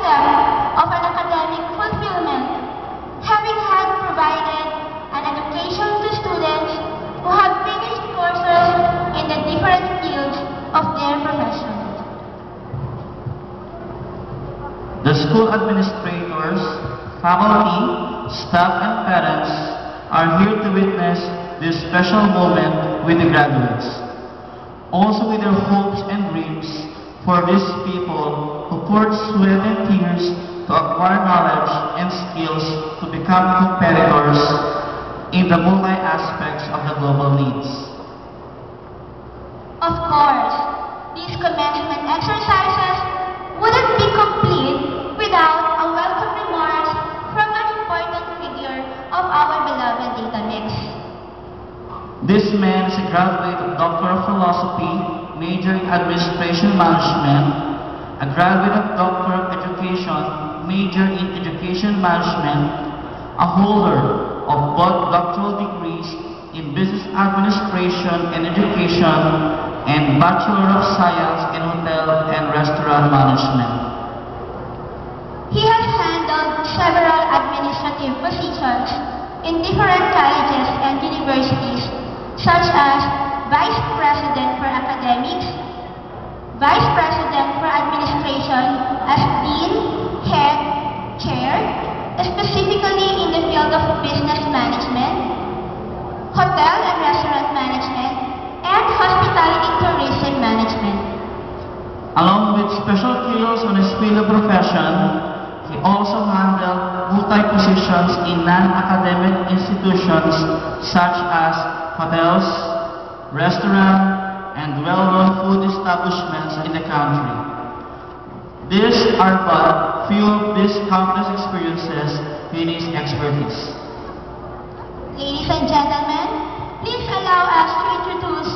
them of an academic fulfillment, having had provided an education to students who have finished courses in the different fields of their profession. The school administrators, faculty, staff, and parents are here to witness this special moment with the graduates. Also with their hopes and dreams for these people who poured sweat and tears to acquire knowledge and skills to become competitors in the multi-aspects of the global needs. Of course, these commencement exercises wouldn't be complete without a welcome remarks from an important figure of our beloved data mix. This man is a graduate of Doctor of Philosophy, major in Administration Management, a graduate of Doctor of Education, major in Education Management, a holder of both doctoral degrees in Business Administration and Education, and Bachelor of Science in Hotel and Restaurant Management. He has handled several administrative positions in different colleges and universities, such as Vice President for Academics, Vice President for Administration as Dean, Head, Chair, specifically in the field of Business Management, Hotel and Restaurant Management, and Hospitality Tourism Management. Along with special skills on his field of profession, he also handled multi-positions in non-academic institutions such as hotels, restaurants, and well-known food establishments in the country. These are but few of these countless experiences in his expertise. Ladies and gentlemen, please allow us to introduce